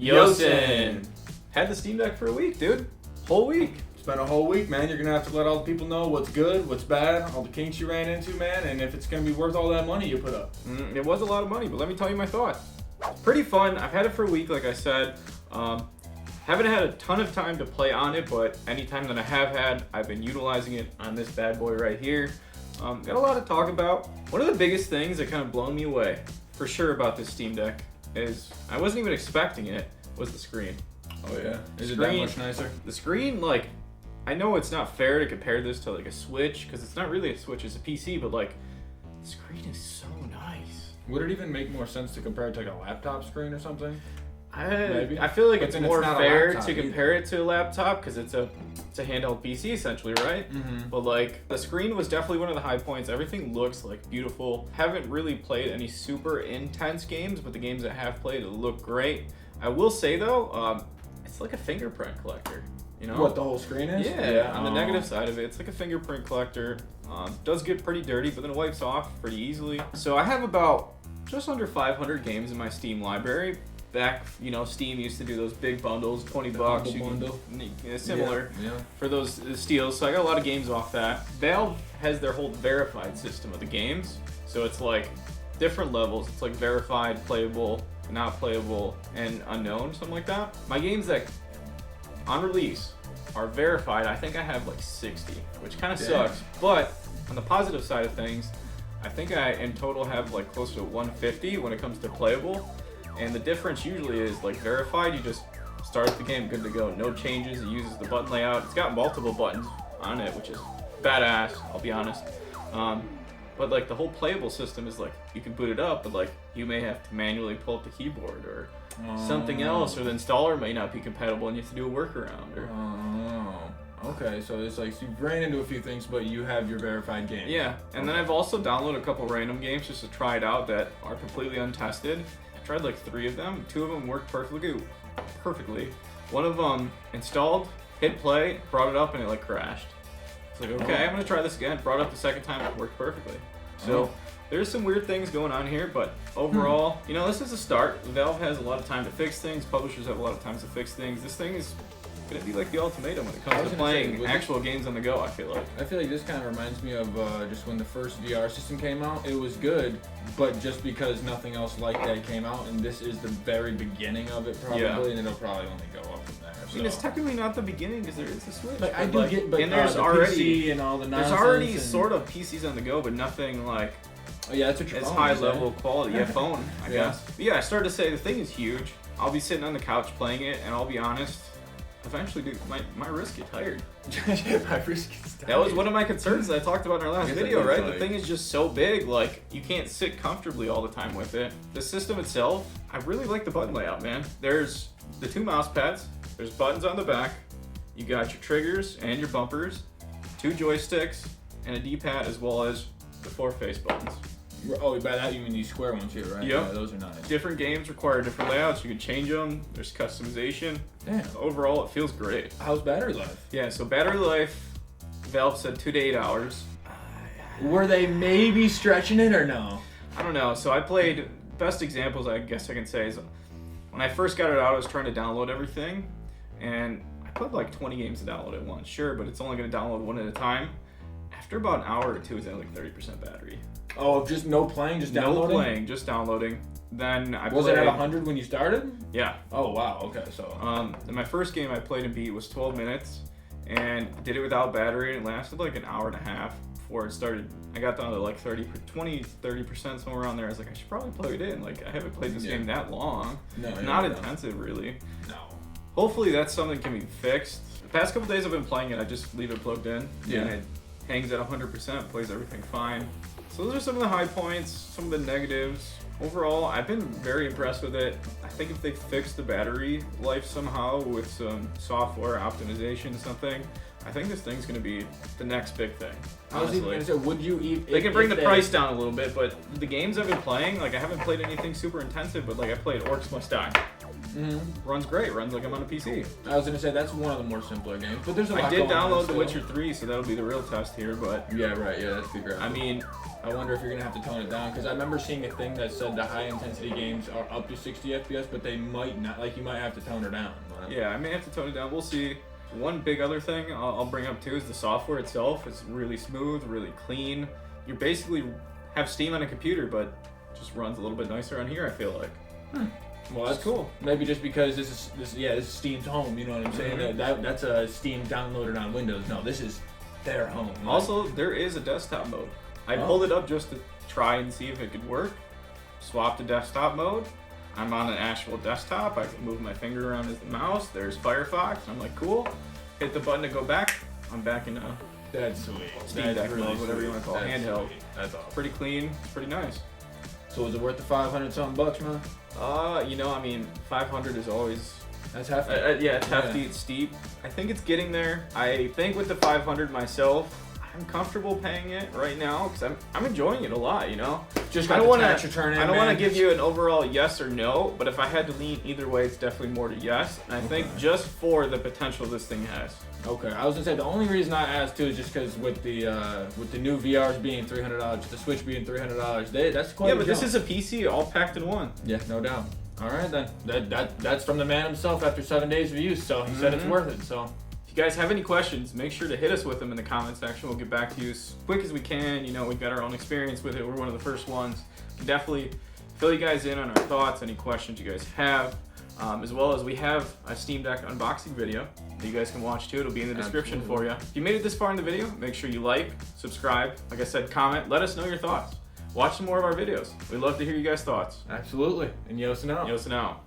Yooosin! Had the Steam Deck for a week, dude. Whole week. It's been a whole week, man. You're gonna have to let all the people know what's good, what's bad, all the kinks you ran into, man, and if it's gonna be worth all that money you put up. It was a lot of money, but let me tell you my thoughts. Pretty fun. I've had it for a week, like I said. Haven't had a ton of time to play on it, but any time that I have had, I've been utilizing it on this bad boy right here. Got a lot to talk about. One of the biggest things that kind of blown me away, for sure, about this Steam Deck is I wasn't even expecting it, was the screen. Oh yeah? Is it that much nicer? The screen, like, I know it's not fair to compare this to like a Switch, because it's not really a Switch, it's a PC, but like, the screen is so nice. Would it even make more sense to compare it to like a laptop screen or something? I feel like it's more fair to compare either. it to a laptop because it's a handheld PC essentially, right? Mm-hmm. But like the screen was definitely one of the high points. Everything looks like beautiful. Haven't really played any super intense games, but the games I have played look great. I will say though, it's like a fingerprint collector. You know what the whole screen is? Yeah. On the negative side of it, it's like a fingerprint collector. Does get pretty dirty, but then it wipes off pretty easily. So I have about just under 500 games in my Steam library. Back, Steam used to do those big bundles, $20. Similar for those steals. So I got a lot of games off that. Valve has their whole verified system of the games. So it's like different levels. It's like verified, playable, not playable, and unknown, something like that. My games that on release are verified, I think I have like 60, which kind of sucks. But on the positive side of things, I think I in total have like close to 150 when it comes to playable. And the difference usually is like verified, you just start the game good to go. No changes, it uses the button layout. It's got multiple buttons on it, which is badass, I'll be honest. But like the whole playable system is like, you can boot it up, but like you may have to manually pull up the keyboard or something else, or the installer may not be compatible and you have to do a workaround. Okay, so it's like, so you've ran into a few things, but you have your verified game. Yeah, and then I've also downloaded a couple random games just to try it out that are completely untested. I tried like 3 of them. 2 of them worked perfectly. One of them installed, hit play, brought it up, and it like crashed. It's like, okay, I'm gonna try this again. Brought it up the second time, it worked perfectly. So there's some weird things going on here, but overall, this is a start. Valve has a lot of time to fix things. Publishers have a lot of time to fix things. This thing is gonna be like the ultimatum when it comes to playing actual games on the go, I feel like. I feel like this kind of reminds me of just when the first VR system came out. It was good, but just because nothing else like that came out, and this is the very beginning of it probably, and it'll probably only go up from there. I mean, it's technically not the beginning because there is a Switch. Like, I do get, but and there's the already PC and all the nonsense. There's already sort of PCs on the go, but nothing like that's what your it's phone high is, level quality. Yeah, phone, I guess. But yeah, I started to say the thing is huge. I'll be sitting on the couch playing it, and I'll be honest, eventually, dude, my wrist get tired. My wrist gets tired. That was one of my concerns that I talked about in our last video, right? Like... The thing is just so big, like, you can't sit comfortably all the time with it. The system itself, I really like the button layout, man. There's the 2 mouse pads, there's buttons on the back, you got your triggers and your bumpers, 2 joysticks, and a D-pad, as well as the 4 face buttons. Oh, by that you mean these square ones here, right? Yep. Yeah, those are nice. Different games require different layouts. You can change them. There's customization. Damn. Overall, it feels great. How's battery life? Yeah, so battery life, Valve said 2 to 8 hours. Were they maybe stretching it or no? I don't know. So I played, best examples I guess I can say is when I first got it out, I was trying to download everything. And I put like 20 games to download at once. Sure, but it's only going to download 1 at a time. After about an hour or 2, it's at like 30% battery. Oh, just no playing, just downloading? No playing, just downloading. Then I Was played... it at 100 when you started? Yeah. Oh, wow, okay, so... My first game I played and beat was 12 minutes, and did it without battery, and it lasted like an hour and a half before it started. I got down to like 30%, somewhere around there. I was like, I should probably plug it in. Like, I haven't played this game that long. Not intensive, really. No. Hopefully that's something that can be fixed. The past couple days I've been playing it, I just leave it plugged in, and it hangs at 100%, plays everything fine. So those are some of the high points, some of the negatives. Overall, I've been very impressed with it. I think if they fix the battery life somehow with some software optimization or something, I think this thing's gonna be the next big thing. I was even Honestly, gonna say, would you eat? they can bring the price down a little bit, but the games I've been playing, like I haven't played anything super intensive, but like I played Orcs Must Die. Runs great. Runs like I'm on a PC. I was gonna say that's one of the more simpler games, but there's a lot. I did going on download The still. Witcher 3, so that'll be the real test here. But Yeah, right. Yeah, that's the great. I mean, I wonder if you're gonna have to tone it down because I remember seeing a thing that said the high intensity games are up to 60 FPS, but they might not. Like you might have to tone her down. yeah, I may have to tone it down. We'll see. One big other thing I'll bring up too is the software itself. It's really smooth, really clean. You basically have Steam on a computer, but just runs a little bit nicer on here. I feel like. Well, that's cool. Maybe just because this is Steam's home. You know what I'm saying? That's a Steam downloaded on Windows. No, this is their home. Like, Also, there is a desktop mode. I pulled it up just to try and see if it could work. Swap to desktop mode. I'm on an actual desktop. I can move my finger around as the mouse. There's Firefox. I'm like, cool. Hit the button to go back. I'm back in that's sweet. Steam That's Deck really mode, whatever you want to call it. That's Handheld. sweet. That's awesome. Pretty clean. It's pretty nice. So is it worth the 500 something bucks, man? You know, I mean, 500 is always. That's hefty. Yeah, it's hefty. It's steep. I think it's getting there. I think with the 500 myself, I'm comfortable paying it right now because I'm enjoying it a lot. You know. Just I got don't the want tax return in, I don't want man. to give you an overall yes or no, but if I had to lean either way, it's definitely more to yes. And I think just for the potential this thing has. Okay, I was gonna say the only reason I asked too is just because with the new VRs being $300, the Switch being $300, that's quite. Yeah, a but this jump. is a PC all packed in one. Yeah, no doubt. All right then, that's from the man himself after 7 days of use, so he said it's worth it. So If you guys have any questions, make sure to hit us with them in the comment section. We'll get back to you as quick as we can. You know, we've got our own experience with it. We're one of the first ones. Can definitely fill you guys in on our thoughts, any questions you guys have. As well as we have a Steam Deck unboxing video that you guys can watch too. It'll be in the description for you. If you made it this far in the video, make sure you like, subscribe, like I said, comment. Let us know your thoughts. Watch some more of our videos. We'd love to hear you guys' thoughts. absolutely, and Yooosin out. Yooosin out.